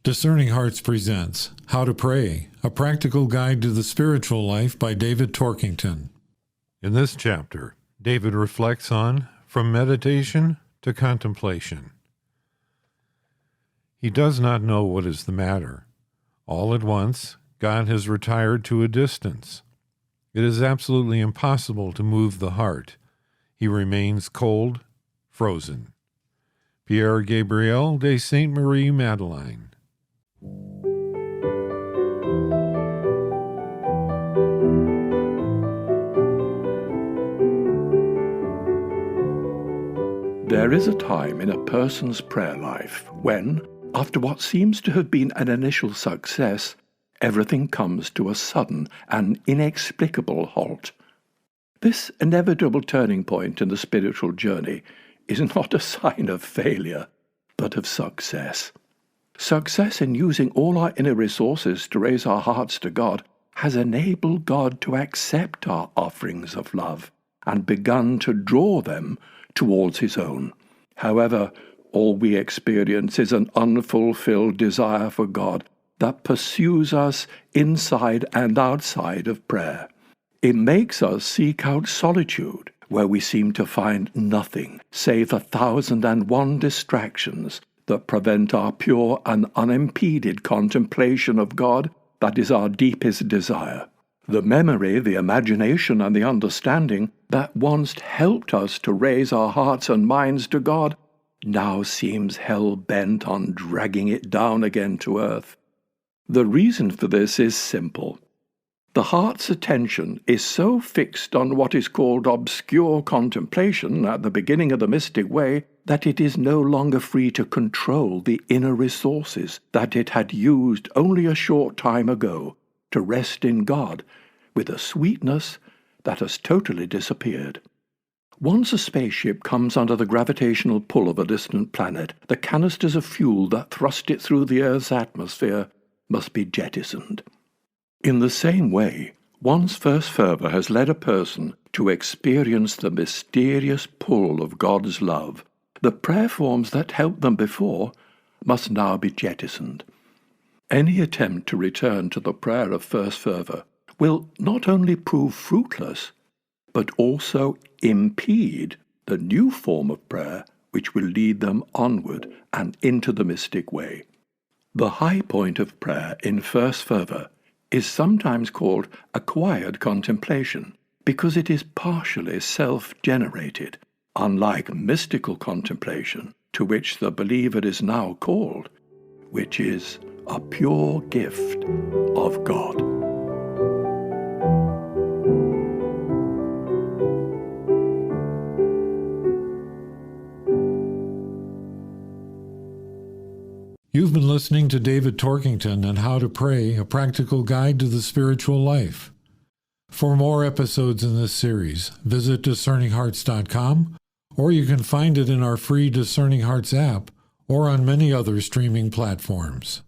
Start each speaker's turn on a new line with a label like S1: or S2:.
S1: Discerning Hearts presents How to Pray, a practical guide to the spiritual life by David Torkington. In this chapter, David reflects on From Meditation to Contemplation. He does not know what is the matter. All at once, God has retired to a distance. It is absolutely impossible to move the heart. He remains cold, frozen. Père Gabriel de Sainte Marie-Madeleine.
S2: There is a time in a person's prayer life when, after what seems to have been an initial success, everything comes to a sudden and inexplicable halt. This inevitable turning point in the spiritual journey is not a sign of failure, but of success. Success in using all our inner resources to raise our hearts to God has enabled God to accept our offerings of love and begun to draw them towards His own. However, all we experience is an unfulfilled desire for God that pursues us inside and outside of prayer. It makes us seek out solitude, where we seem to find nothing save 1,001 distractions that prevent our pure and unimpeded contemplation of God that is our deepest desire. The memory, the imagination, and the understanding that once helped us to raise our hearts and minds to God now seems hell-bent on dragging it down again to earth. The reason for this is simple. The heart's attention is so fixed on what is called obscure contemplation at the beginning of the mystic way that it is no longer free to control the inner resources that it had used only a short time ago to rest in God with a sweetness that has totally disappeared. Once a spaceship comes under the gravitational pull of a distant planet, the canisters of fuel that thrust it through the Earth's atmosphere must be jettisoned. In the same way, one's first fervour has led a person to experience the mysterious pull of God's love. The prayer forms that helped them before must now be jettisoned. Any attempt to return to the prayer of first fervour will not only prove fruitless, but also impede the new form of prayer which will lead them onward and into the mystic way. The high point of prayer in first fervour is sometimes called acquired contemplation because it is partially self-generated, unlike mystical contemplation, to which the believer is now called, which is a pure gift of God.
S1: You've been listening to David Torkington and How to Pray, a practical guide to the spiritual life. For more episodes in this series, visit discerninghearts.com, or you can find it in our free Discerning Hearts app or on many other streaming platforms.